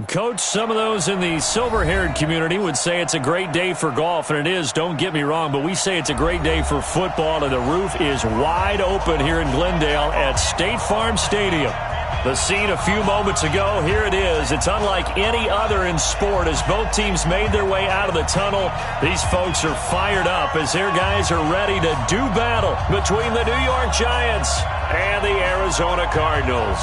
Coach, some of those in the silver-haired community would say it's a great day for golf, and it is, don't get me wrong, but we say it's a great day for football, and the roof is wide open here in Glendale at State Farm Stadium. The scene a few moments ago, here it is. It's unlike any other in sport as both teams made their way out of the tunnel. These folks are fired up as their guys are ready to do battle between the New York Giants and the Arizona Cardinals.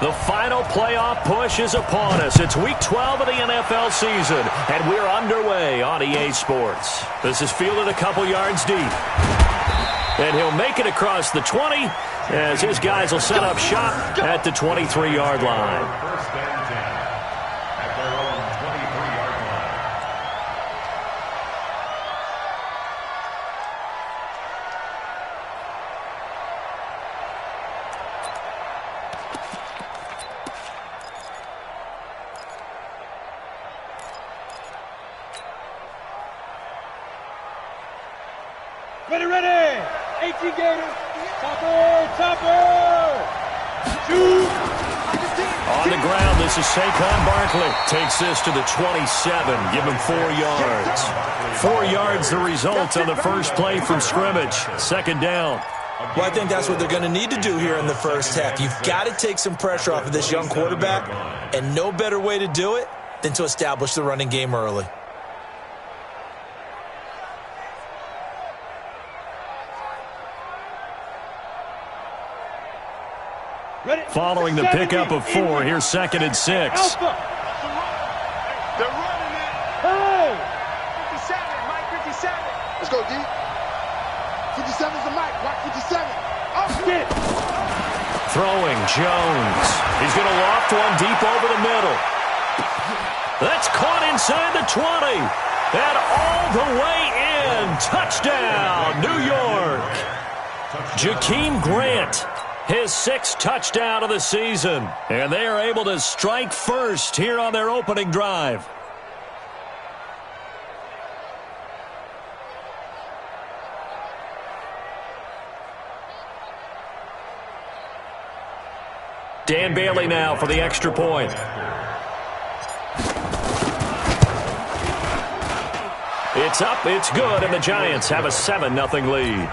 The final playoff push is upon us. It's Week 12 of the NFL season, and we're underway on EA Sports. This is fielded a couple yards deep. And he'll make it across the 20 as his guys will set up shop at the 23-yard line. Ready. 18 Gators. Topper. Shoot. On the ground, this is Saquon Barkley. Takes this to the 27. Give him 4 yards. 4 yards the result on the first play from scrimmage. Second down. Well, I think that's what they're going to need to do here in the first half. You've got to take some pressure off of this young quarterback, and no better way to do it than to establish the running game early. Following the pickup of 4, here's 2nd and 6. They're running it. Hey! 57, Mike 57. Let's go, D. 57's the Mike. Mike 57. Oh, Get. Throwing Jones. He's going to loft one deep over the middle. That's caught inside the 20. And all the way in. Touchdown, New York. Jakeem Grant. His 6th touchdown of the season. And they are able to strike first here on their opening drive. Dan Bailey now for the extra point. It's up, it's good, and the Giants have a 7-0 lead.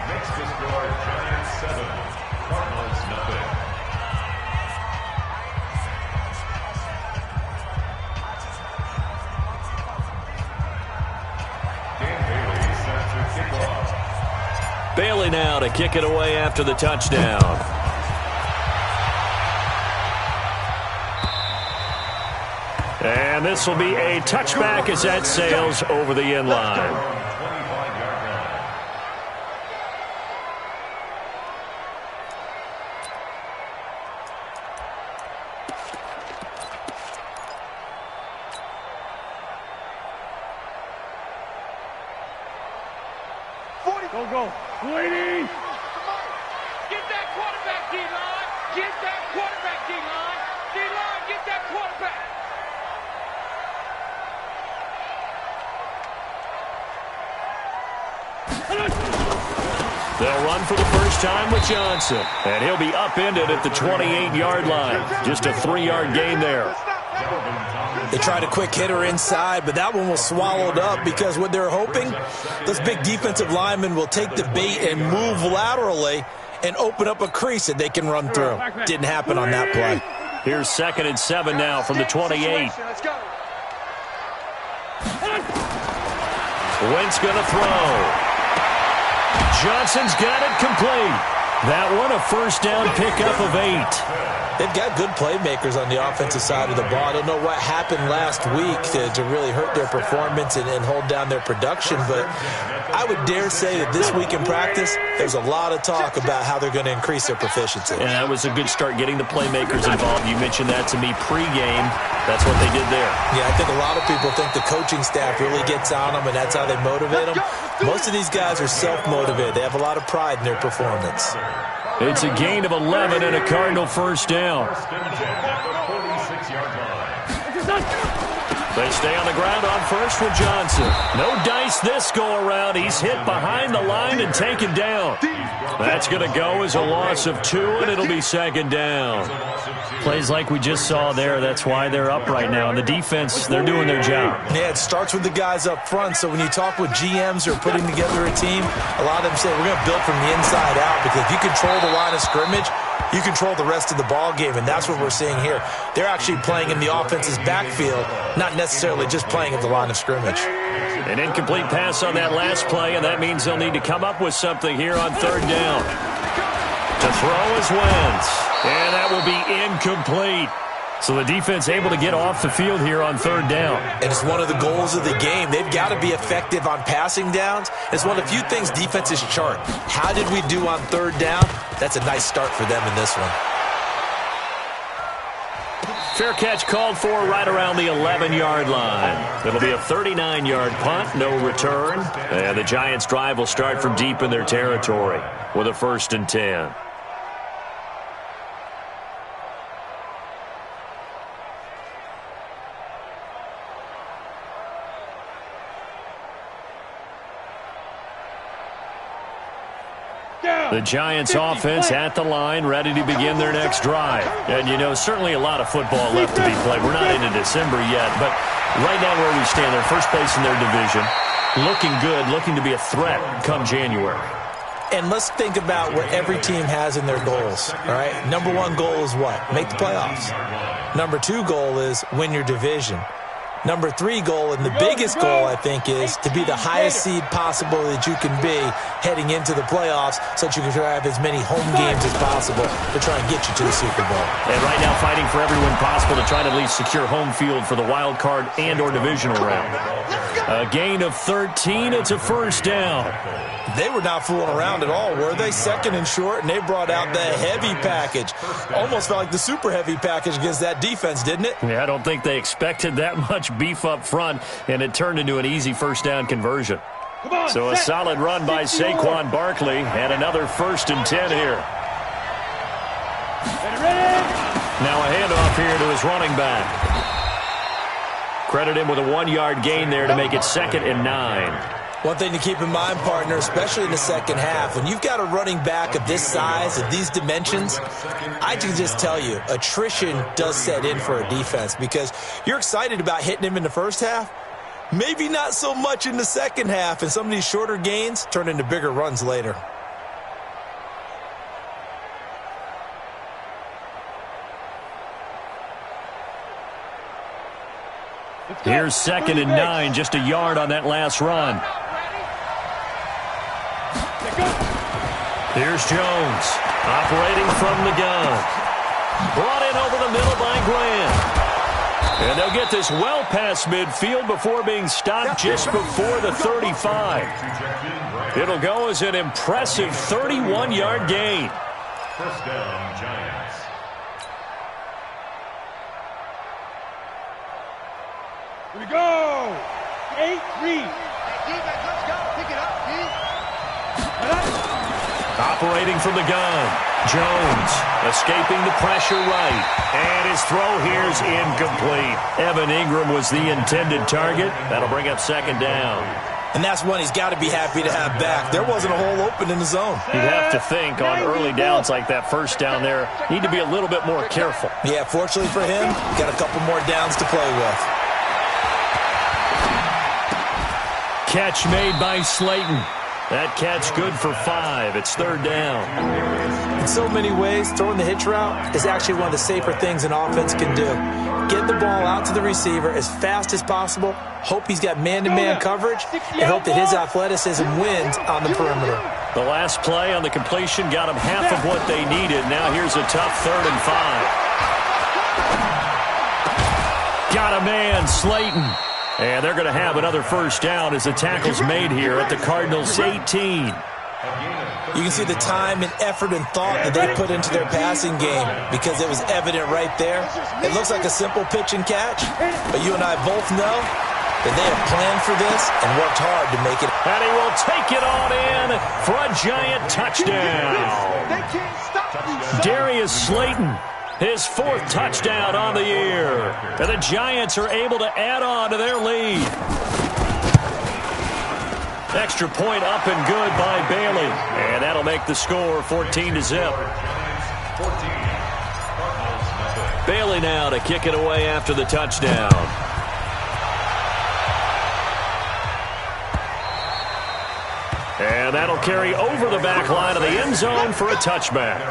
Bailey now to kick it away after the touchdown. And this will be a touchback as that sails over the end line. Go. 20. Get that quarterback, D-line. Get that quarterback, D-line. D-line, get that quarterback. They'll run for the first time with Johnson. And he'll be upended at the 28-yard line. Just a 3-yard gain there. They tried a quick hitter inside, but that one was swallowed up because what they're hoping, those big defensive linemen will take the bait and move laterally and open up a crease that they can run through. Didn't happen on that play. Here's 2nd and 7 now from the 28. Wentz going to throw. Johnson's got it complete. That one a first down pickup of 8. They've got good playmakers on the offensive side of the ball. I don't know what happened last week to really hurt their performance and hold down their production, but I would dare say that this week in practice, there's a lot of talk about how they're going to increase their proficiency. And that was a good start getting the playmakers involved. You mentioned that to me pregame. That's what they did there. Yeah, I think a lot of people think the coaching staff really gets on them, and that's how they motivate them. Most of these guys are self-motivated. They have a lot of pride in their performance. It's a gain of 11 and a Cardinal first down. They stay on the ground on first with Johnson. No dice this go-around. He's hit behind the line and taken down. That's going to go as a loss of 2, and it'll be second down. Plays like we just saw there. That's why they're up right now. And the defense, they're doing their job. Yeah, it starts with the guys up front. So when you talk with GMs who are putting together a team, a lot of them say, we're going to build from the inside out, because if you control the line of scrimmage, you control the rest of the ball game, and that's what we're seeing here. They're actually playing in the offense's backfield, not necessarily just playing at the line of scrimmage. An incomplete pass on that last play, and that means they'll need to come up with something here on third down. To throw is Wentz, and that will be incomplete. So the defense able to get off the field here on third down. And it's one of the goals of the game. They've got to be effective on passing downs. It's one of the few things defenses chart. How did we do on third down? That's a nice start for them in this one. Fair catch called for right around the 11-yard line. It'll be a 39-yard punt, no return. And the Giants' drive will start from deep in their territory with a 1st and 10. The Giants offense at the line, ready to begin their next drive. And, you know, certainly a lot of football left to be played. We're not into December yet, but right now where we stand, they're first place in their division, looking good, looking to be a threat come January. And let's think about what every team has in their goals, all right? Number 1 goal is what? Make the playoffs. Number 2 goal is win your division. Number 3 goal, and the biggest goal, I think, is to be the highest seed possible that you can be heading into the playoffs, so that you can have as many home games as possible to try and get you to the Super Bowl. And right now fighting for everyone possible to try to at least secure home field for the wild card and or divisional round. A gain of 13. It's a 1st down. They were not fooling around at all, were they? 2nd and short, and they brought out the heavy package. Almost felt like the super heavy package against that defense, didn't it? Yeah, I don't think they expected that much beef up front, and it turned into an easy 1st down conversion. So a solid run by Saquon Barkley, and another 1st and 10 here. Now a handoff here to his running back. Credit him with a 1-yard gain there to make it 2nd and 9. One thing to keep in mind, partner, especially in the second half, when you've got a running back of this size, of these dimensions, I can just tell you, attrition does set in for a defense, because you're excited about hitting him in the first half, maybe not so much in the second half, and some of these shorter gains turn into bigger runs later. Here's 2nd and 9, just a yard on that last run. Here's Jones, operating from the gun. Brought in over the middle by Grant. And they'll get this well past midfield before being stopped just before the 35. It'll go as an impressive 31-yard gain. 1st down, Giants. Here we go. 8-3. Let's go. Pick it up, D. Operating from the gun. Jones escaping the pressure right. And his throw here's incomplete. Evan Ingram was the intended target. That'll bring up 2nd down. And that's one he's got to be happy to have back. There wasn't a hole open in the zone. You'd have to think on early downs like that 1st down there, need to be a little bit more careful. Yeah, fortunately for him, got a couple more downs to play with. Catch made by Slayton. That catch good for 5. It's 3rd down. In so many ways, throwing the hitch route is actually one of the safer things an offense can do. Get the ball out to the receiver as fast as possible, hope he's got man-to-man coverage, and hope that his athleticism wins on the perimeter. The last play on the completion got him half of what they needed. Now here's a tough 3rd and 5. Got a man, Slayton. And they're going to have another 1st down as the tackle's made here at the Cardinals' 18. You can see the time and effort and thought that they put into their passing game, because it was evident right there. It looks like a simple pitch and catch, but you and I both know that they have planned for this and worked hard to make it. And he will take it on in for a giant touchdown. Darius Slayton His 4th touchdown on the year. And the Giants are able to add on to their lead. Extra point up and good by Bailey. And that'll make the score 14-0. Bailey now to kick it away after the touchdown. And that'll carry over the back line of the end zone for a touchback.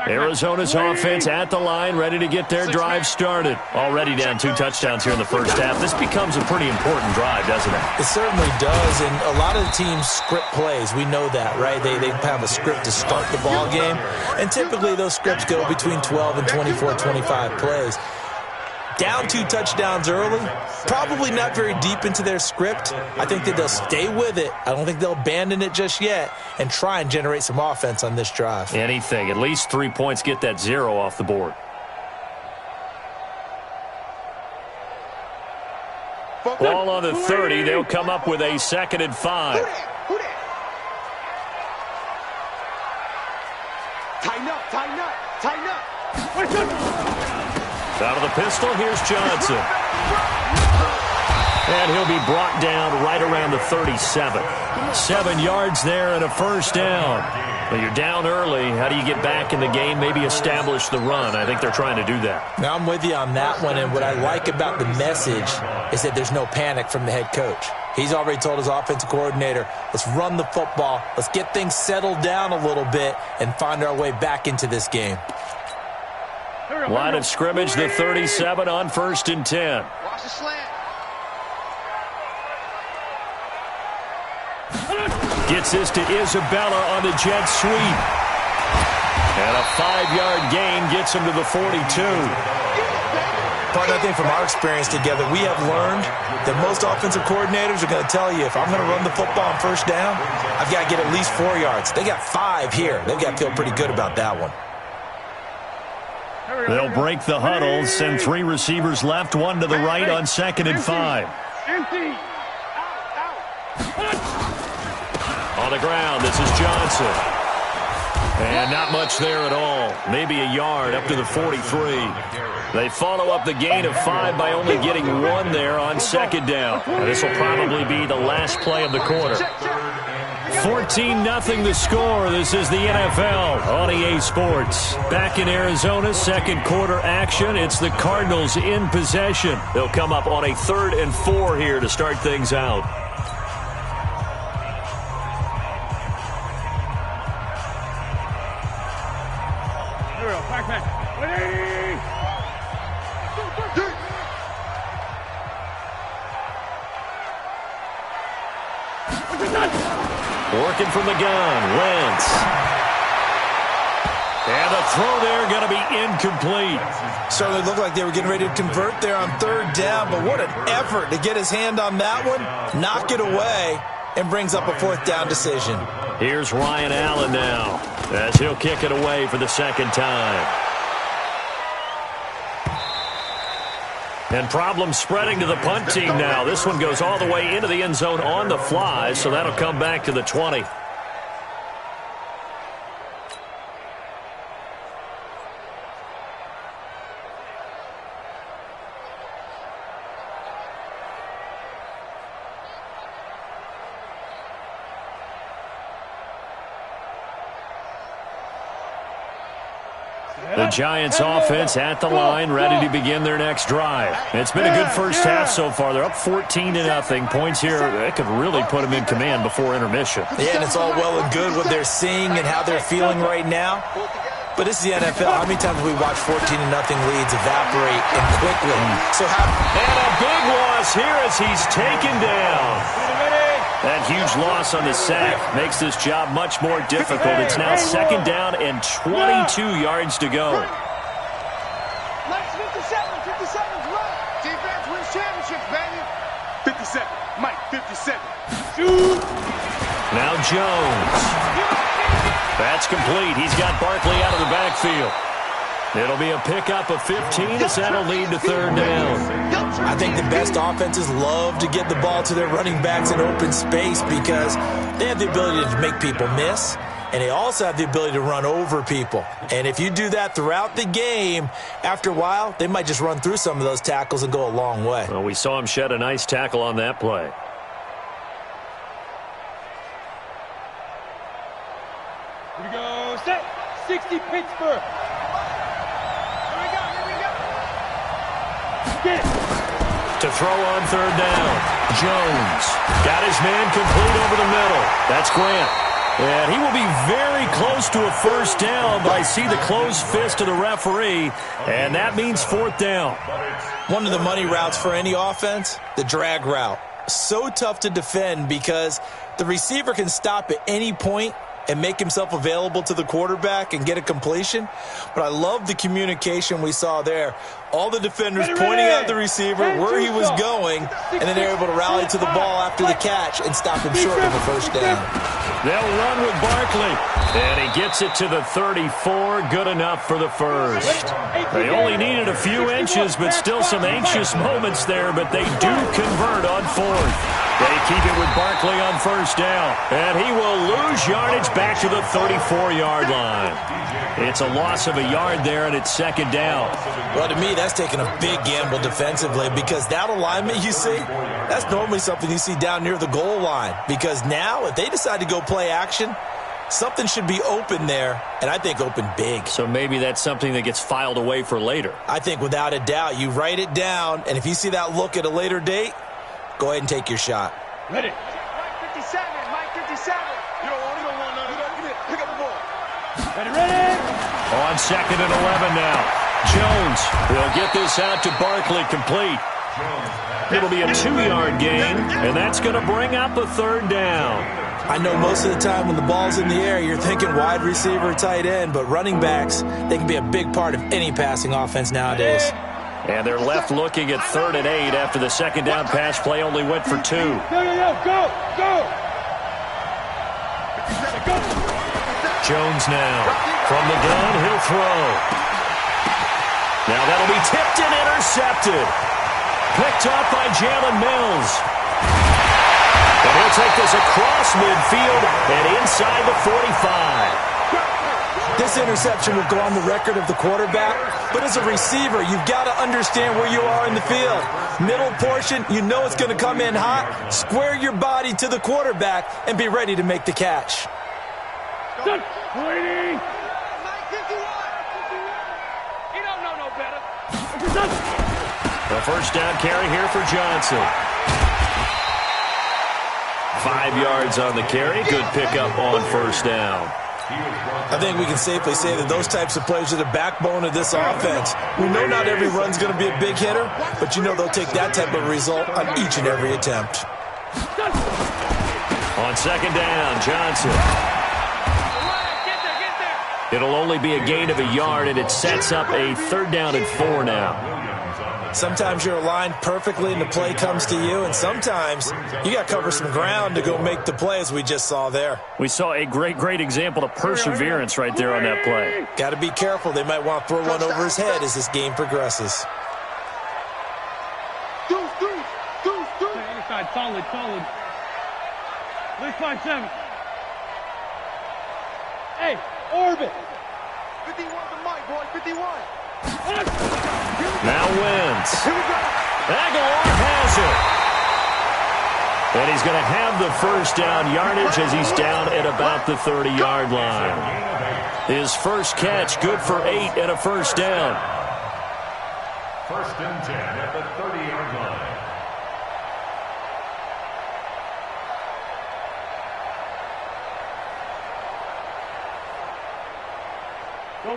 Arizona's offense at the line, ready to get their drive started. Already down 2 touchdowns here in the first half. This becomes a pretty important drive, doesn't it? It certainly does, and a lot of the teams script plays. We know that, right? They have a script to start the ball game, and typically those scripts go between 12 and 24, 25 plays. Down 2 touchdowns early, probably not very deep into their script. I think that they'll stay with it. I don't think they'll abandon it just yet and try and generate some offense on this drive. Anything. At least 3 points, get that 0 off the board. Ball on the 30. They'll come up with a 2nd and 5. Tighten up, tighten up, tighten up. Out of the pistol, here's Johnson. And he'll be brought down right around the 37. 7 yards there and a first down. Well, you're down early. How do you get back in the game? Maybe establish the run. I think they're trying to do that. Now, I'm with you on that one, and what I like about the message is that there's no panic from the head coach. He's already told his offensive coordinator, let's run the football, let's get things settled down a little bit and find our way back into this game. Line of scrimmage, the 37 on 1st and 10. Watch the slant. Gets this to Isabella on the jet sweep. And a 5-yard gain gets him to the 42. Partner, I think from our experience together, we have learned that most offensive coordinators are going to tell you, if I'm going to run the football on first down, I've got to get at least 4 yards. They got 5 here. They've got to feel pretty good about that one. They'll break the huddle, send 3 receivers left, 1 to the right on 2nd and 5. Empty. On the ground, this is Johnson. And not much there at all. Maybe a yard up to the 43. They follow up the gain of 5 by only getting 1 there on 2nd down. And this will probably be the last play of the quarter. 14-0 the score. This is the NFL on EA Sports. Back in Arizona, 2nd quarter action. It's the Cardinals in possession. They'll come up on a 3rd and 4 here to start things out. Working from the gun, Wentz. And the throw there going to be incomplete. Certainly looked like they were getting ready to convert there on 3rd down, but what an effort to get his hand on that one, knock it away, and brings up a 4th down decision. Here's Ryan Allen now, as he'll kick it away for the 2nd time. And problems spreading to the punt team now. This one goes all the way into the end zone on the fly, so that'll come back to the 20. The Giants offense at the line, ready to begin their next drive. It's been a good first half so far. They're up 14-0. Points here, that could really put them in command before intermission. Yeah, and it's all well and good what they're seeing and how they're feeling right now. But this is the NFL. How many times have we watched 14-0 leads evaporate and quickly? And a big loss here as he's taken down. That huge loss on the sack makes this job much more difficult. It's now 2nd down and 22 yards to go. Mike's 57, 57's right. Defense wins championships, baby. 57, Mike, 57. Shoot. Now Jones. That's complete. He's got Barkley out of the backfield. It'll be a pickup of 15 as that'll lead to third down. I think the best offenses love to get the ball to their running backs in open space because they have the ability to make people miss, and they also have the ability to run over people. And if you do that throughout the game, after a while, they might just run through some of those tackles and go a long way. Well, we saw him shed a nice tackle on that play. Here we go. Set. 60 Pittsburgh. To throw on third down. Jones got his man complete over the middle. That's Grant. And he will be very close to a first down, but I see the closed fist of the referee, and that means fourth down. One of the money routes for any offense, the drag route. So tough to defend because the receiver can stop at any point and make himself available to the quarterback and get a completion. But I love the communication we saw there. All the defenders pointing out the receiver, where he was going, and then they're able to rally to the ball after the catch and stop him short of a first down. They'll run with Barkley. And he gets it to the 34. Good enough for the first. They only needed a few inches, but still some anxious moments there, but they do convert on fourth. They keep it with Barkley on first down. And he will lose yardage back to the 34-yard line. It's a loss of a yard there, and it's second down. Well, to me, that's taking a big gamble defensively because that alignment you see, that's normally something you see down near the goal line. Because now, if they decide to go play action, something should be open there, and I think open big. So maybe that's something that gets filed away for later. I think without a doubt, you write it down, and if you see that look at a later date, go ahead and take your shot. Ready. Mike 57, Mike 57. You don't want none. Pick up the ball. Ready. On second and 11 now. Jones will get this out to Barkley, complete. It'll be a 2-yard gain, and that's going to bring up a third down. I know most of the time when the ball's in the air, you're thinking wide receiver, tight end, but running backs, they can be a big part of any passing offense nowadays. And they're left looking at 3rd and 8 after the second down pass play only went for 2. Go. Jones now. From the gun, he'll throw. Now that'll be tipped and intercepted. Picked up by Jalen Mills. And he'll take this across midfield and inside the 45. This interception will go on the record of the quarterback, but as a receiver, you've got to understand where you are in the field. Middle portion, you know it's going to come in hot. Square your body to the quarterback and be ready to make the catch. Waiting. You don't know no better. The first down carry here for Johnson. 5 yards on the carry. Good pickup on first down. I think we can safely say that those types of plays are the backbone of this offense. We know not every run's going to be a big hitter, but you know they'll take that type of result on each and every attempt. On second down, Johnson. Get there. It'll only be a gain of a yard, and it sets up a 3rd down and 4 now. Sometimes you're aligned perfectly and the play comes to you, and sometimes you got to cover some ground to go make the play, as we just saw there. We saw a great example of perseverance right there on that play. Got to be careful. They might want to throw one over his head as this game progresses. Deuce. Inside, solid. Let's find 7. Hey, orbit. 51 to Mike, boy. 51. Now wins. Aguilar has it. And he's going to have the first down yardage as he's down at about the 30-yard line. His first catch, good for 8 and a first down. 1st and 10 at the 30-yard line.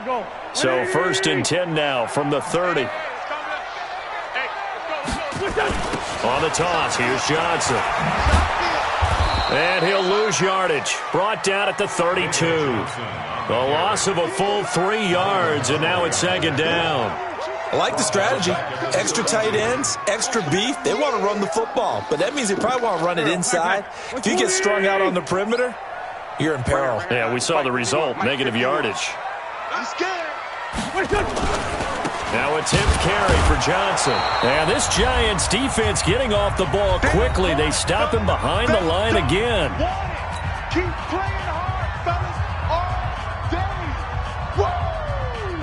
Go. So 1st and 10 now from the 30. On the toss, here's Johnson. And he'll lose yardage. Brought down at the 32. The loss of a full 3 yards, and now it's 2nd down. I like the strategy. Extra tight ends, extra beef. They want to run the football, but that means they probably want to run it inside. If you get strung out on the perimeter, you're in peril. Yeah, we saw the result, negative yardage. I'm scared. Now attempt carry for Johnson. And this Giants defense getting off the ball quickly. They stop him behind the line again. Keep playing hard, fellas, all day. Woo!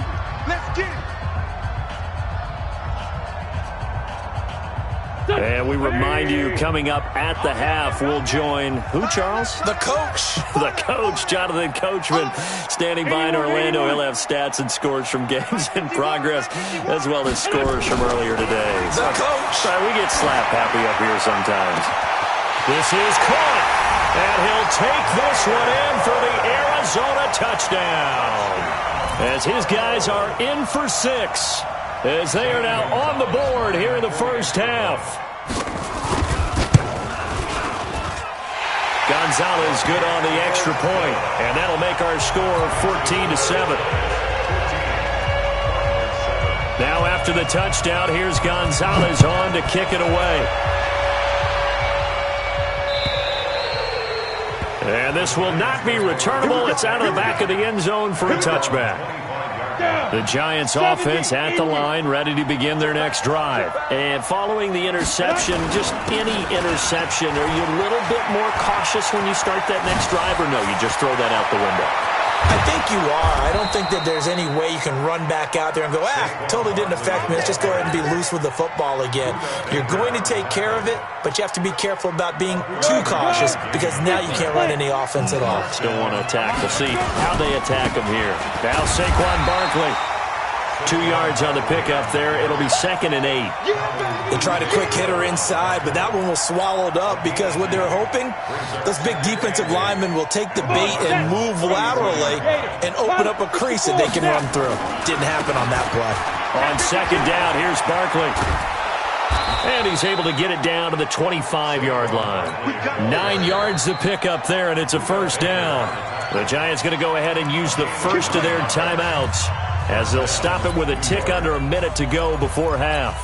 Let's get it. And we remind you, coming up at the half, we'll join who, Charles? The coach. The coach, Jonathan Coachman, standing by in Orlando. He'll have stats and scores from games in progress, as well as scores from earlier today. The coach. Sorry, we get slap happy up here sometimes. This is caught, and he'll take this one in for the Arizona touchdown. As his guys are in for 6, as they are now on the board here in the first half. Gonzalez good on the extra point, and that'll make our score 14-7. Now after the touchdown, here's Gonzalez on to kick it away. And this will not be returnable. It's out of the back of the end zone for a touchback. The Giants offense at the line, ready to begin their next drive. And following the interception, just any interception, are you a little bit more cautious when you start that next drive, or no, you just throw that out the window? I think you are. I don't think that there's any way you can run back out there and go, totally didn't affect me. Let's just go ahead and be loose with the football again. You're going to take care of it, but you have to be careful about being too cautious because now you can't run any offense at all. Still want to attack. We'll see how they attack him here. Now Saquon Barkley. 2 yards on the pickup there. It'll be 2nd and 8. They tried a quick hitter inside, but that one was swallowed up because what they're hoping, those big defensive linemen will take the bait and move laterally and open up a crease that they can run through. Didn't happen on that play. On 2nd down, here's Barkley. And he's able to get it down to the 25-yard line. 9 yards to pick up there, and it's a first down. The Giants going to go ahead and use the first of their timeouts, as they'll stop it with a tick under a minute to go before half.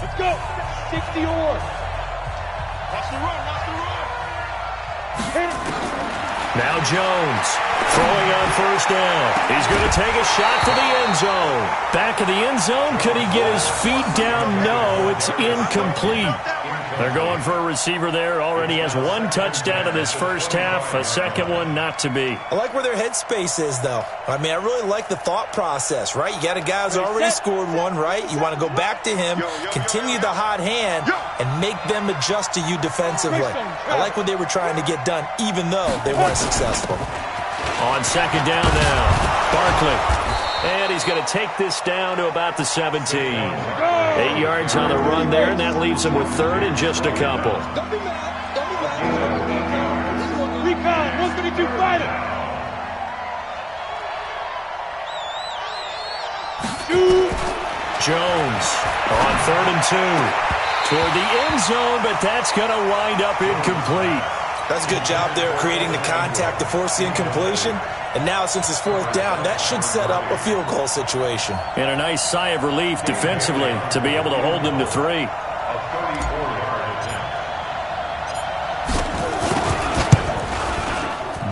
Let's go. 60 or. Watch the run. Watch the run. Hit it. Now Jones throwing on first down. He's going to take a shot to the end zone. Back of the end zone. Could he get his feet down? No, it's incomplete. They're going for a receiver there. Already has 1 touchdown in this first half. A second one not to be. I like where their headspace is, though. I mean, I really like the thought process, right? You got a guy who's already scored one, right? You want to go back to him, continue the hot hand, and make them adjust to you defensively. I like what they were trying to get done, even though they weren't successful. On 2nd down now, Barkley. And he's going to take this down to about the 17. 8 yards on the run there, and that leaves him with 3rd and just a couple. Recon, 132 fighter. Jones on 3rd and 2. Toward the end zone, but that's going to wind up incomplete. That's a good job there creating the contact to force the incompletion. And now, since it's 4th down, that should set up a field goal situation. And a nice sigh of relief defensively to be able to hold them to 3.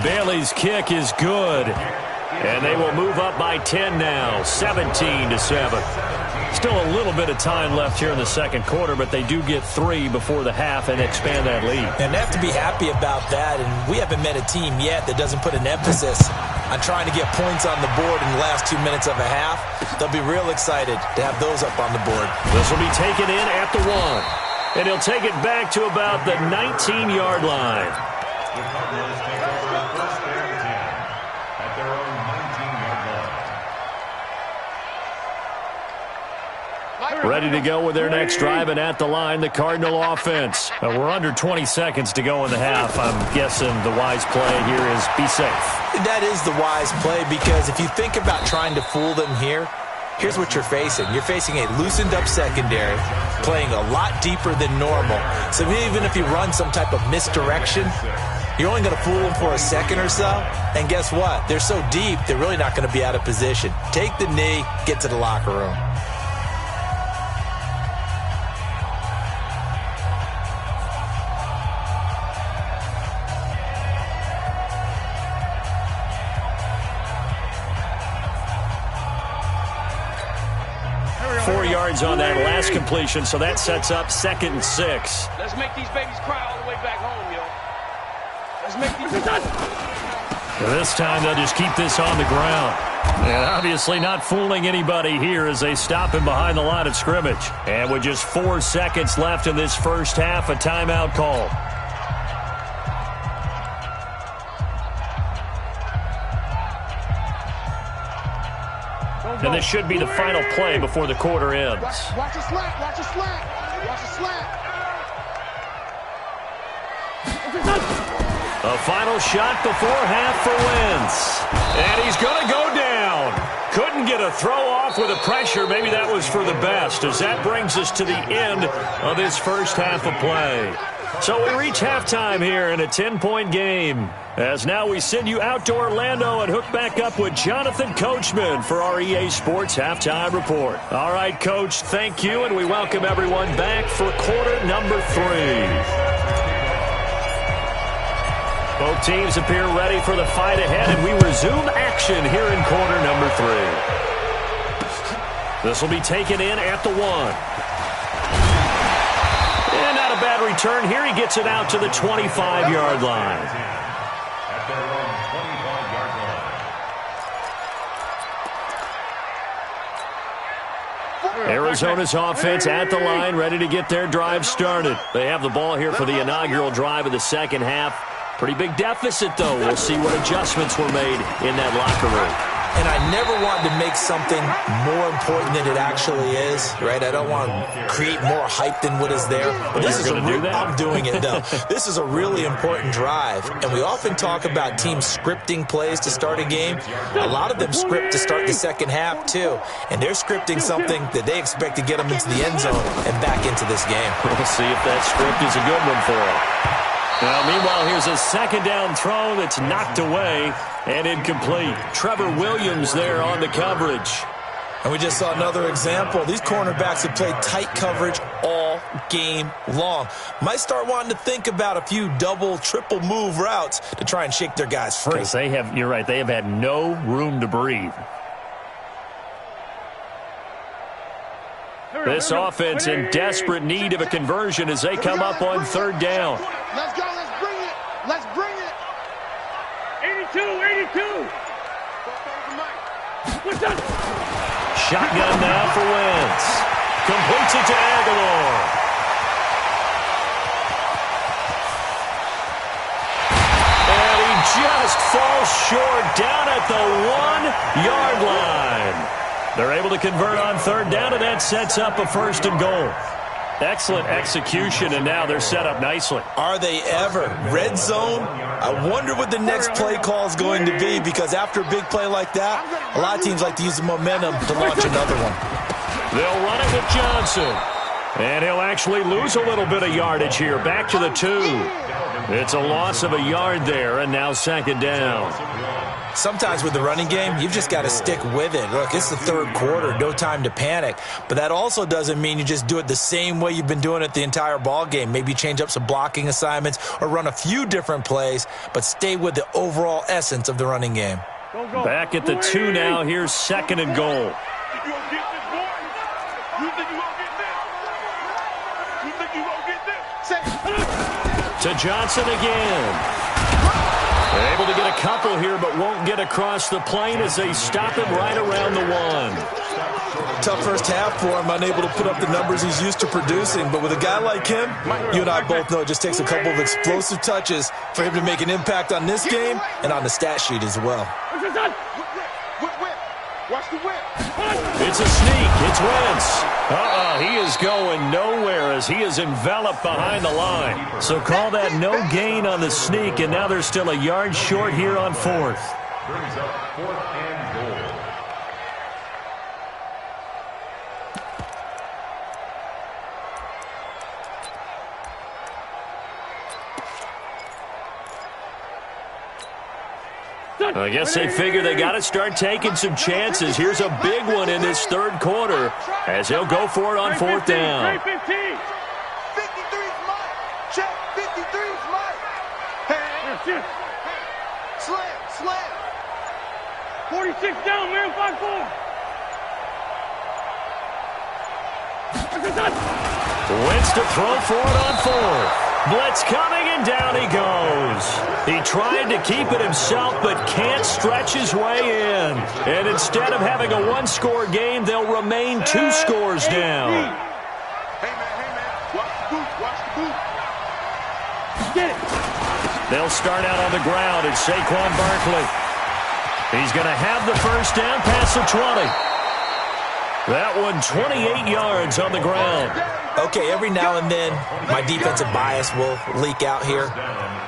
Bailey's kick is good. And they will move up by 10 now, 17-7. Still a little bit of time left here in the second quarter, but they do get 3 before the half and expand that lead. And they have to be happy about that, and we haven't met a team yet that doesn't put an emphasis on trying to get points on the board in the last 2 minutes of a half. They'll be real excited to have those up on the board. This will be taken in at the 1, and he'll take it back to about the 19-yard line. Ready to go with their next drive, and at the line, the Cardinal offense. We're under 20 seconds to go in the half. I'm guessing the wise play here is be safe. That is the wise play, because if you think about trying to fool them here, here's what you're facing. You're facing a loosened-up secondary, playing a lot deeper than normal. So even if you run some type of misdirection, you're only going to fool them for a second or so. And guess what? They're so deep, they're really not going to be out of position. Take the knee, get to the locker room. On that last completion, so that sets up 2nd and 6. Let's make these babies cry all the way back home, yo. Let's make these... This time they'll just keep this on the ground. And obviously not fooling anybody here as they stop him behind the line of scrimmage. And with just 4 seconds left in this first half, a timeout call. And this should be the final play before the quarter ends. Watch a slant, watch a slant, watch a slant. A final shot before half for Wentz. And he's going to go down. Couldn't get a throw off with the pressure. Maybe that was for the best, as that brings us to the end of this first half of play. So we reach halftime here in a 10-point game. As now we send you out to Orlando and hook back up with Jonathan Coachman for our EA Sports Halftime Report. All right, Coach, thank you, and we welcome everyone back for quarter number 3. Both teams appear ready for the fight ahead, and we resume action here in quarter number 3. This will be taken in at the 1. And not a bad return here. He gets it out to the 25-yard line. At their own 25-yard line. Arizona's offense at the line, ready to get their drive started. They have the ball here for the inaugural drive of the second half. Pretty big deficit, though. We'll see what adjustments were made in that locker room. And I never wanted to make something more important than it actually is, right? I don't want to create more hype than what is there. But this is I'm doing it, though. This is a really important drive. And we often talk about teams scripting plays to start a game. A lot of them script to start the second half, too. And they're scripting something that they expect to get them into the end zone and back into this game. We'll see if that script is a good one for them. Now, meanwhile, here's a second down throw that's knocked away and incomplete. Trevor Williams there on the coverage. And we just saw another example. These cornerbacks have played tight coverage all game long. Might start wanting to think about a few double, triple move routes to try and shake their guys free. You're right, they have had no room to breathe. This offense in desperate need of a conversion as they come up on third down. Let's go, let's bring it. Let's bring it. 82. Shotgun now for Wentz. Completes it to Aguilar. And he just falls short down at the 1-yard line. They're able to convert on third down, and that sets up a 1st and goal. Excellent execution, and now they're set up nicely. Are they ever? Red zone? I wonder what the next play call is going to be, because after a big play like that, a lot of teams like to use the momentum to launch another one. They'll run it with Johnson. And he'll actually lose a little bit of yardage here. Back to the 2. It's a loss of a yard there, and now 2nd down. Sometimes with the running game, you've just got to stick with it. Look, it's the third quarter, no time to panic. But that also doesn't mean you just do it the same way you've been doing it the entire ball game. Maybe change up some blocking assignments or run a few different plays, but stay with the overall essence of the running game. Back at the 2 now. Here's 2nd and goal. To Johnson again. They're able to get a couple here, but won't get across the plane as they stop him right around the 1. Tough first half for him, unable to put up the numbers he's used to producing. But with a guy like him, you and I both know it just takes a couple of explosive touches for him to make an impact on this game and on the stat sheet as well. Watch the whip. It's a sneak. It's Wentz. He is going nowhere as he is enveloped behind the line. So call that no gain on the sneak, and now they're still a yard short here on 4th. Brings up 4th and goal. I guess they figure they got to start taking some chances. Here's a big one in this third quarter as they'll go for it on fourth down. 53's Mike. Check. 53's Mike. Hey. Slam. 46 down, man. 5-4. Wins to throw for it on fourth. Blitz coming, and down he goes. He tried to keep it himself, but can't stretch his way in. And instead of having a one-score game, they'll remain 2 scores down. Hey, man. Watch the boot. Get it. They'll start out on the ground, and Saquon Barkley. He's going to have the first down past the 20. That one 28 yards on the ground. Okay, every now and then, my defensive bias will leak out here.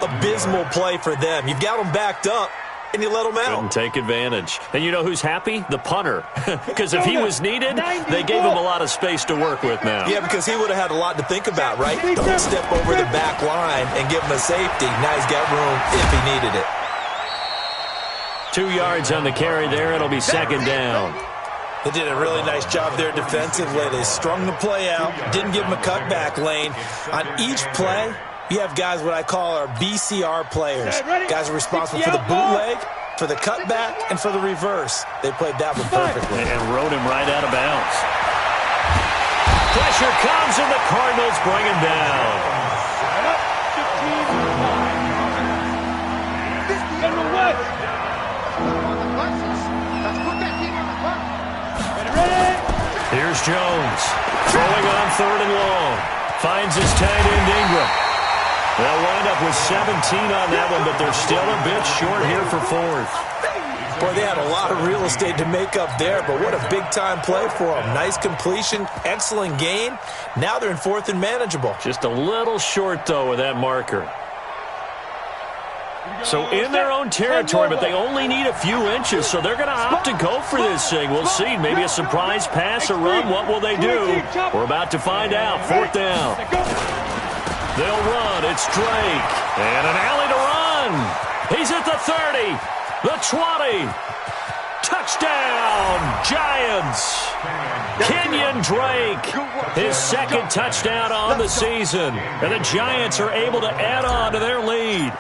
Abysmal play for them. You've got them backed up, and you let them out. Couldn't take advantage. And you know who's happy? The punter. Because if he was needed, they gave him a lot of space to work with now. Yeah, because he would have had a lot to think about, right? Don't step over the back line and give him a safety. Now he's got room if he needed it. 2 yards on the carry there. It'll be second down. They did a really nice job there defensively. They strung the play out, didn't give them a cutback lane. On each play, you have guys what I call our BCR players. Guys are responsible for the bootleg, for the cutback, and for the reverse. They played that one perfectly. And rode him right out of bounds. Pressure comes, and the Cardinals bring him down. Here's Jones, throwing on third and long. Finds his tight end, Ingram. They'll wind up with 17 on that one, but they're still a bit short here for fourth. Boy, they had a lot of real estate to make up there, but what a big-time play for them. Nice completion, excellent gain. Now they're in fourth and manageable. Just a little short, though, with that marker. So in their own territory, but they only need a few inches, so they're going to opt to go for this thing. We'll see. Maybe a surprise pass or run. What will they do? We're about to find out. Fourth down. They'll run. It's Drake. And an alley to run. He's at the 30, the 20. Touchdown, Giants. Kenyon Drake, his second touchdown on the season. And the Giants are able to add on to their lead.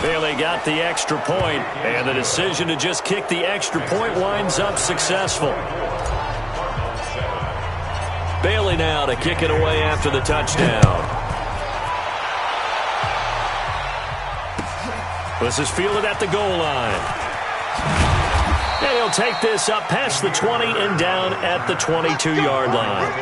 Bailey got the extra point, and the decision to just kick the extra point winds up successful. Bailey now to kick it away after the touchdown. This is fielded at the goal line. And he'll take this up past the 20 and down at the 22-yard line.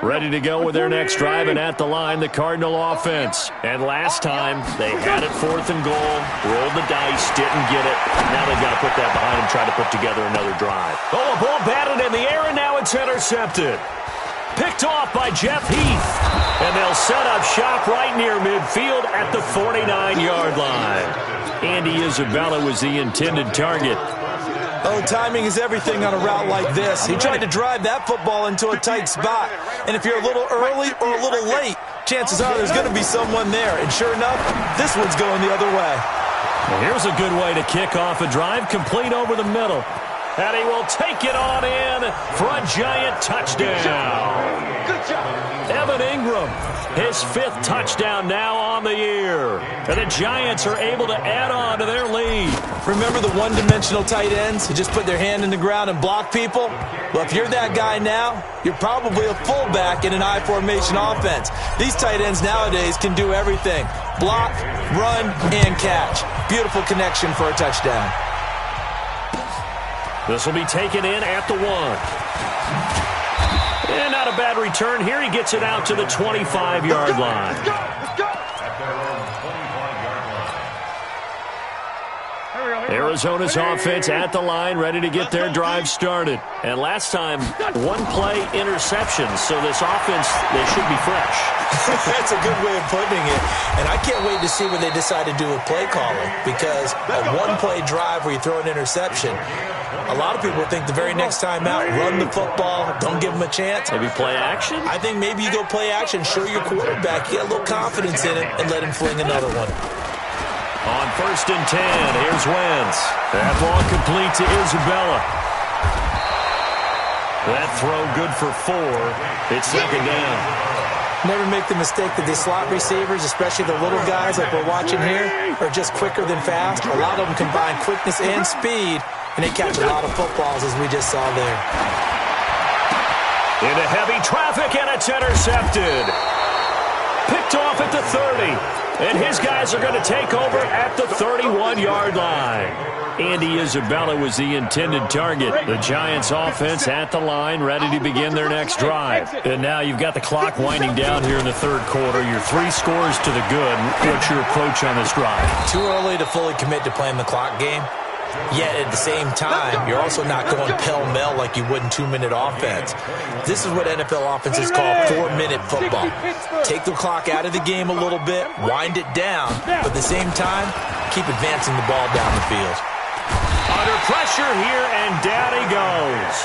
Ready to go with their next drive, and at the line, the Cardinal offense. And last time, they had it fourth and goal, rolled the dice, didn't get it. Now they've got to put that behind them, try to put together another drive. Oh, a ball batted in the air, and now it's intercepted. Picked off by Jeff Heath. And they'll set up shop right near midfield at the 49-yard line. Andy Isabella was the intended target. Oh, timing is everything on a route like this. He tried to drive that football into a tight spot. And if you're a little early or a little late, chances are there's going to be someone there. And sure enough, this one's going the other way. Well, here's a good way to kick off a drive, complete over the middle. And he will take it on in for a Giant touchdown. Good job. Evan Ingram, his fifth touchdown now on the year. And the Giants are able to add on to their lead. Remember the one-dimensional tight ends who just put their hand in the ground and block people? Well, if you're that guy now, you're probably a fullback in an I-formation offense. These tight ends nowadays can do everything. Block, run, and catch. Beautiful connection for a touchdown. This will be taken in at the 1. And not a bad return here. He gets it out to the 25-yard line. Here we go. Arizona's offense at the line, ready to get their drive started. And last time, one-play interception, so this offense, they should be fresh. That's a good way of putting it. And I can't wait to see what they decide to do with play calling, because a one-play drive where you throw an interception, a lot of people think the very next time out, run the football, don't give them a chance. Maybe play action? I think maybe you go play action, show your quarterback, you get a little confidence in it, and let him fling another one. On 1st and 10, here's Wentz. That ball complete to Isabella. That throw good for 4. It's 2nd down. Never make the mistake that the slot receivers, especially the little guys like we're watching here, are just quicker than fast. A lot of them combine quickness and speed, and they catch a lot of footballs, as we just saw there. Into heavy traffic, and it's intercepted. Picked off at the 30. And his guys are going to take over at the 31-yard line. Andy Isabella was the intended target. The Giants offense at the line, ready to begin their next drive. And now you've got the clock winding down here in the 3rd quarter. You're 3 scores to the good. What's your approach on this drive? Too early to fully commit to playing the clock game. Yet at the same time, you're also not going pell-mell like you would in 2-minute offense. This is what NFL offenses call 4-minute football. Take the clock out of the game a little bit, wind it down, but at the same time, keep advancing the ball down the field. Under pressure here, and down he goes.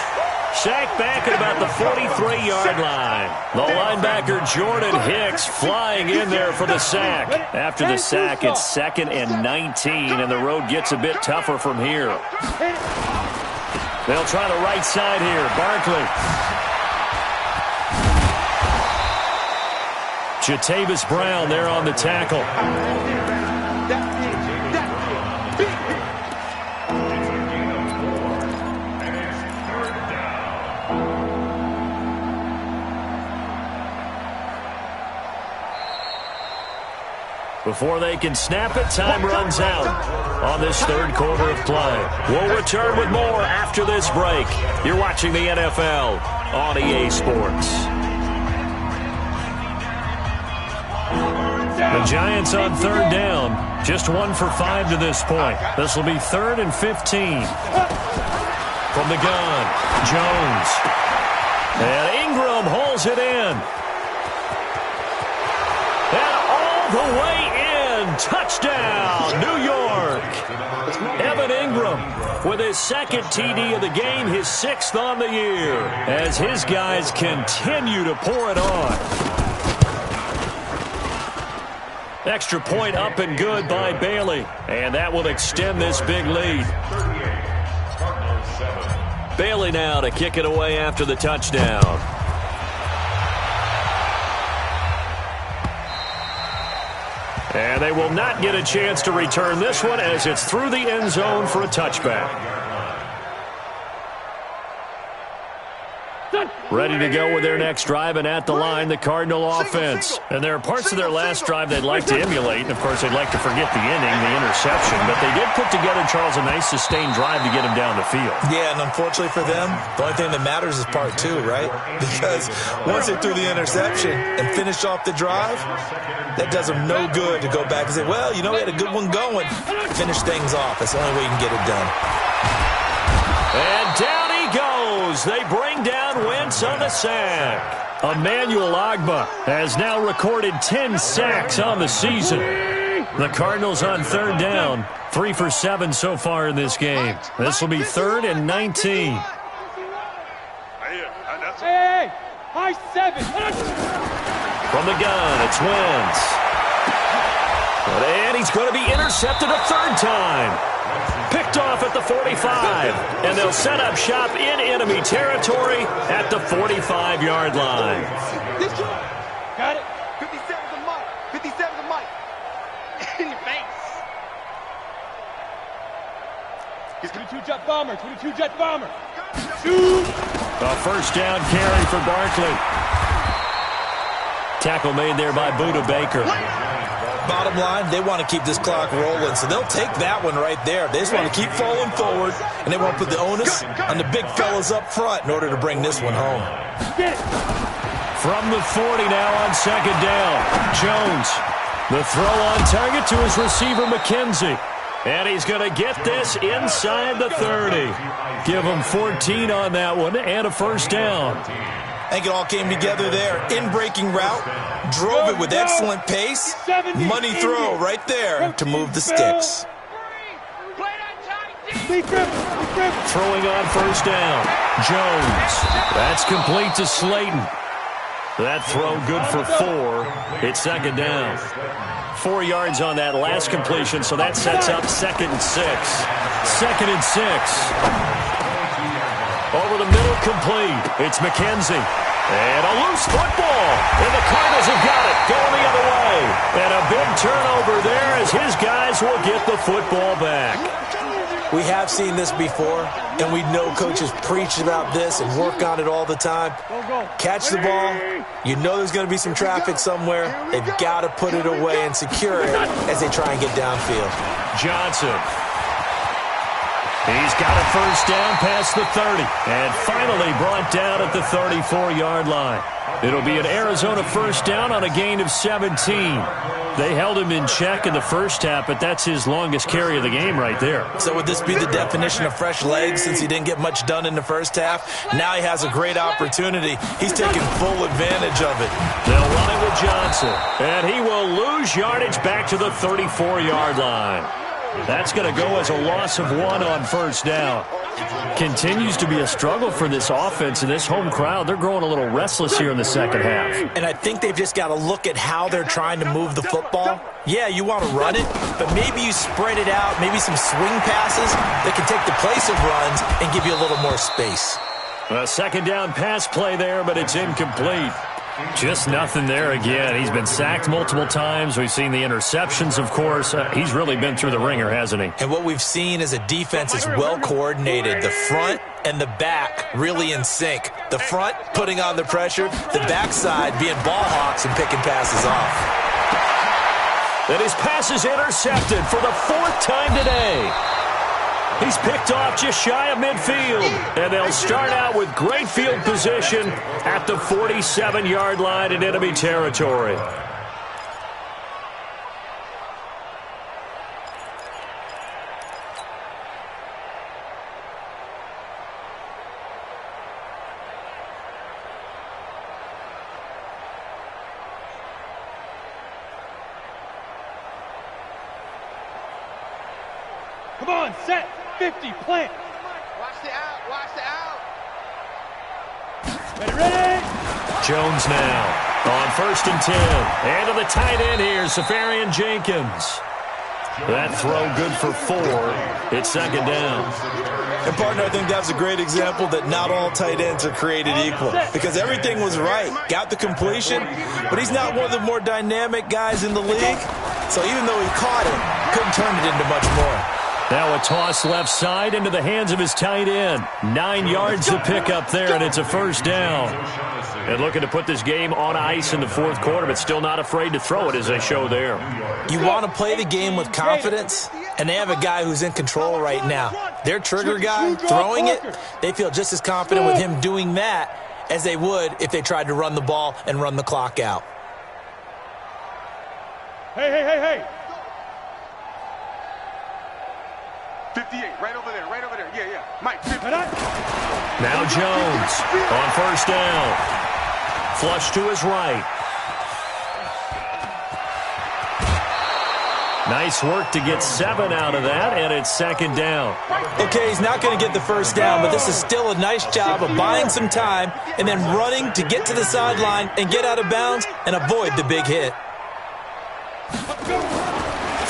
Sacked back at about the 43-yard line. The linebacker Jordan Hicks flying in there for the sack. After the sack, it's 2nd and 19, and the road gets a bit tougher from here. They'll try the right side here. Barkley. Jatavis Brown there on the tackle. Before they can snap it, time runs out on this 3rd quarter of play. We'll return with more after this break. You're watching the NFL on EA Sports. The Giants on 3rd down, just 1 for 5 to this point. This will be 3rd and 15. From the gun, Jones. And Ingram holds it in. And all the way in. Touchdown, New York. Evan Ingram with his 2nd TD of the game, his 6th on the year, as his guys continue to pour it on. Extra point up and good by Bailey, and that will extend this big lead. Bailey now to kick it away after the touchdown. And they will not get a chance to return this one as it's through the end zone for a touchback. Ready to go with their next drive, and at the line, the Cardinal offense. And there are parts of their last drive they'd like to emulate. And, of course, they'd like to forget the inning, the interception. But they did put together, Charles, a nice sustained drive to get him down the field. Yeah, and unfortunately for them, the only thing that matters is part 2, right? Because once they threw the interception and finished off the drive, that does them no good to go back and say, well, you know, we had a good one going. Finish things off. That's the only way you can get it done. And down he goes. They bring down Wentz on the sack. Emmanuel Ogbah has now recorded 10 sacks on the season. The Cardinals on 3rd down, 3 for 7 so far in this game. This will be 3rd and 19. Hey, high 7. From the gun, it's Wentz. And he's going to be intercepted a 3rd time. Picked off at the 45, and they'll set up shop in enemy territory at the 45-yard line. Got it. 57's a Mike. 57's a Mike. In your face. He's 22-jet bomber. 22-jet bomber. Shoot. A 1st down carry for Barkley. Tackle made there by Buda Baker. Bottom line, they want to keep this clock rolling, so they'll take that one right there. They just want to keep falling forward, and they want to put the onus on the big fellas up front in order to bring this one home. From the 40 now on 2nd down, Jones. The throw on target to his receiver, McKenzie. And he's going to get this inside the 30. Give him 14 on that one and a first down. I think it all came together there. In-breaking route, drove it with excellent pace. Money throw right there to move the sticks. Throwing on first down. Jones. That's complete to Slayton. That throw good for 4. It's second down. 4 yards on that last completion, so that sets up 2nd and 6. 2nd and 6. Over the middle, complete. It's McKenzie. And a loose football. And the Cardinals have got it. Going the other way. And a big turnover there as his guys will get the football back. We have seen this before, and we know coaches preach about this and work on it all the time. Catch the ball. You know there's going to be some traffic somewhere. They've got to put it away and secure it as they try and get downfield. Johnson. He's got a first down past the 30. And finally brought down at the 34-yard line. It'll be an Arizona first down on a gain of 17. They held him in check in the first half, but that's his longest carry of the game right there. So would this be the definition of fresh legs since he didn't get much done in the first half? Now he has a great opportunity. He's taking full advantage of it. They'll run it with Johnson, and he will lose yardage back to the 34-yard line. That's going to go as a loss of 1 on first down. Continues to be a struggle for this offense and this home crowd. They're growing a little restless here in the second half. And I think they've just got to look at how they're trying to move the football. Yeah, you want to run it, but maybe you spread it out, maybe some swing passes that can take the place of runs and give you a little more space. A second down pass play there, but it's incomplete. Just nothing there again. He's been sacked multiple times. We've seen the interceptions, of course. He's really been through the ringer, hasn't he? And what we've seen is a defense is well coordinated. The front and the back really in sync. The front putting on the pressure, the backside being ball hawks and picking passes off. And his pass is intercepted for the 4th time today. He's picked off just shy of midfield. And they'll start out with great field position at the 47-yard line in enemy territory. Come on, set. 50, plant. Watch the out, watch the out. Ready? Jones now on 1st and 10. And to the tight end here, Safarian Jenkins. That throw good for 4. It's second down. And, partner, I think that's a great example that not all tight ends are created equal because everything was right. Got the completion, but he's not one of the more dynamic guys in the league. So even though he caught it, couldn't turn it into much more. Now a toss left side into the hands of his tight end. 9 yards to pick up there, and it's a first down. And looking to put this game on ice in the 4th quarter, but still not afraid to throw it as they show there. You want to play the game with confidence, and they have a guy who's in control right now. Their trigger guy, throwing it, they feel just as confident with him doing that as they would if they tried to run the ball and run the clock out. Hey. 58, right over there. Yeah. Mike, 50. Now Jones on first down. Flush to his right. Nice work to get 7 out of that, and it's second down. Okay, he's not going to get the first down, but this is still a nice job of buying some time and then running to get to the sideline and get out of bounds and avoid the big hit.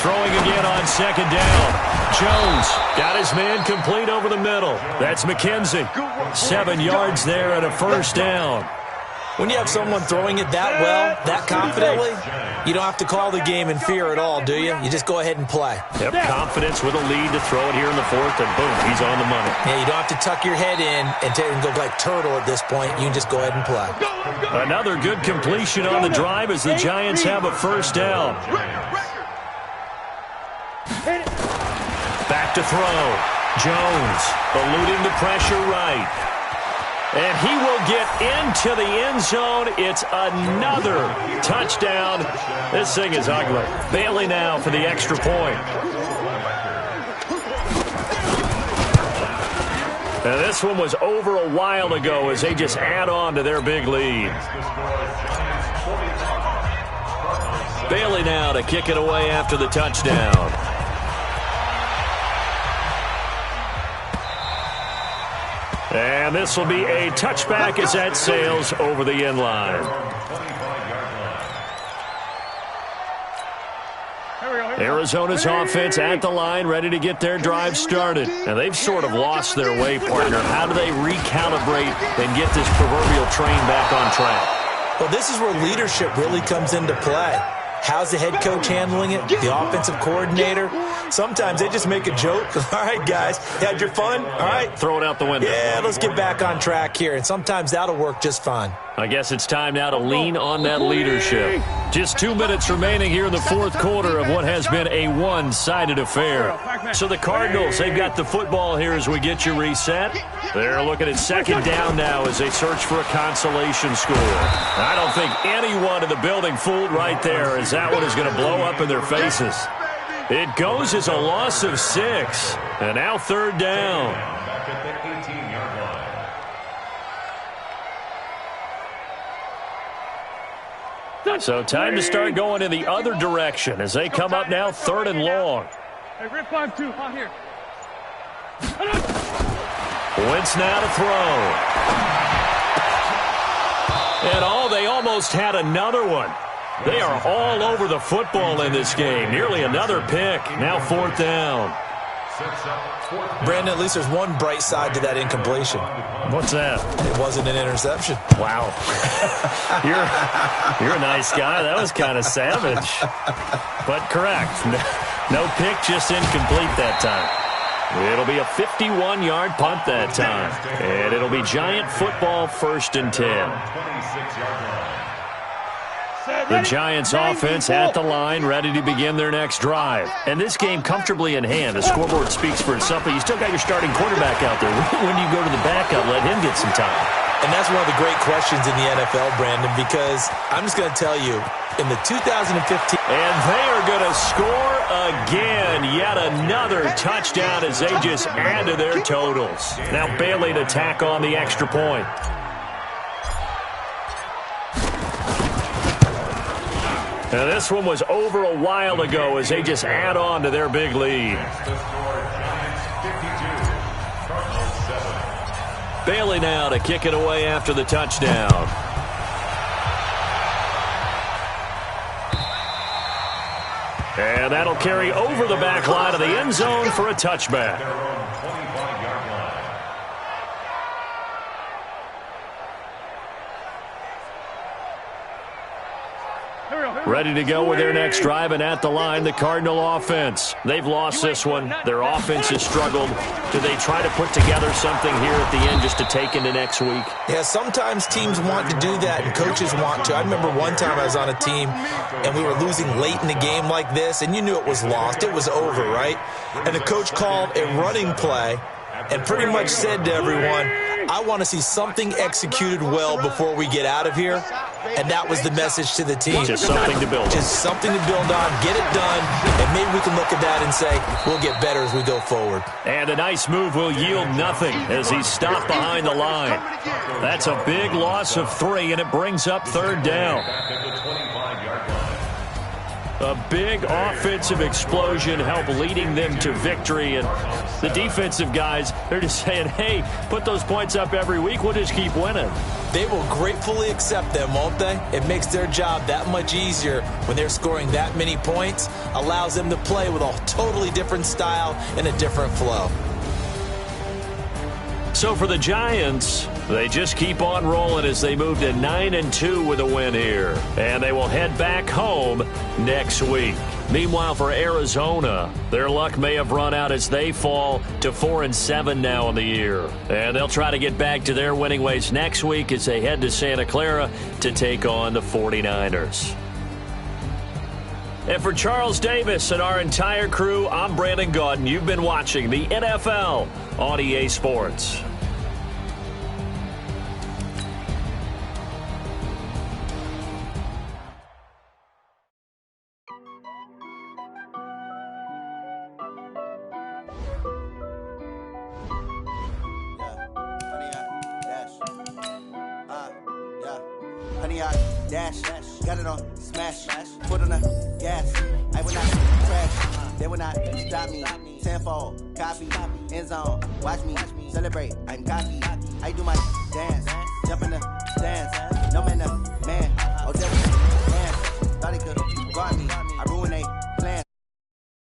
Throwing again on second down. Jones got his man complete over the middle. That's McKenzie. 7 yards there and a first down. When you have someone throwing it that well, that confidently, you don't have to call the game in fear at all, do you? You just go ahead and play. Yep, confidence with a lead to throw it here in the 4th, and boom, he's on the money. Yeah, you don't have to tuck your head in and go like turtle at this point. You can just go ahead and play. Another good completion on the drive as the Giants have a first down. Back to throw. Jones eluding the pressure right. And he will get into the end zone. It's another touchdown. This thing is ugly. Bailey now for the extra point. And this one was over a while ago as they just add on to their big lead. Bailey now to kick it away after the touchdown. And this will be a touchback as that sails over the end line. Arizona's offense at the line, ready to get their drive started. And they've sort of lost their way, partner. How do they recalibrate and get this proverbial train back on track? Well, this is where leadership really comes into play. How's the head coach handling it? The offensive coordinator? Sometimes they just make a joke. All right, guys, you had your fun? All right. Throw it out the window. Yeah, let's get back on track here. And sometimes that'll work just fine. I guess it's time now to lean on that leadership. Just 2 minutes remaining here in the fourth quarter of what has been a one-sided affair. So the Cardinals, they've got the football here as we get you reset. They're looking at second down now as they search for a consolation score. I don't think anyone in the building fooled right there, as that one is going to blow up in their faces. It goes as a loss of 6, and now third down. Back at the 18-yard line. So time to start going in the other direction as they come up now third and long. Hey, Rip 5-2, on here. Wentz now to throw. And they almost had another one. They are all over the football in this game. Nearly another pick. Now fourth down. Brandon, at least there's one bright side to that incompletion. What's that? It wasn't an interception. Wow. You're a nice guy. That was kind of savage. But correct. No pick, just incomplete that time. It'll be a 51-yard punt that time. And it'll be Giant football, 1st and 10. The Giants offense at the line, ready to begin their next drive. And this game comfortably in hand. The scoreboard speaks for itself, but you still got your starting quarterback out there. When you go to the backup, let him get some time. And that's one of the great questions in the NFL, Brandon, because I'm just going to tell you, in the 2015... And they are going to score again. Yet another touchdown as they just add to their totals. Now Bailey to tack on the extra point. Now this one was over a while ago as they just add on to their big lead. Bailey now to kick it away after the touchdown. And that'll carry over the back line of the end zone for a touchback. Ready to go with their next drive, and at the line, the Cardinal offense. They've lost this one. Their offense has struggled. Do they try to put together something here at the end just to take into next week? Yeah, sometimes teams want to do that, and coaches want to. I remember one time I was on a team, and we were losing late in the game like this, and you knew it was lost. It was over, right? And the coach called a running play and pretty much said to everyone, I want to see something executed well before we get out of here. And that was the message to the team. Just something to build on. Just something to build on, get it done, and maybe we can look at that and say, we'll get better as we go forward. And a nice move will yield nothing as he's stopped behind the line. That's a big loss of 3, and it brings up third down. A big offensive explosion helped leading them to victory. And the defensive guys, they're just saying, hey, put those points up every week. We'll just keep winning. They will gratefully accept them, won't they? It makes their job that much easier when they're scoring that many points. Allows them to play with a totally different style and a different flow. So for the Giants, they just keep on rolling as they move to 9-2 with a win here. And they will head back home next week. Meanwhile, for Arizona, their luck may have run out as they fall to 4-7 now in the year. And they'll try to get back to their winning ways next week as they head to Santa Clara to take on the 49ers. And for Charles Davis and our entire crew, I'm Brandon Gaudin. You've been watching the NFL on EA Sports. 100 yard dash. Got it on smash. Foot on the gas. I will not crash. They will not stop me. Tenfold, copy, end zone. Watch me celebrate. I'm cocky. I do my dance. Jump in the stands. No man, the man.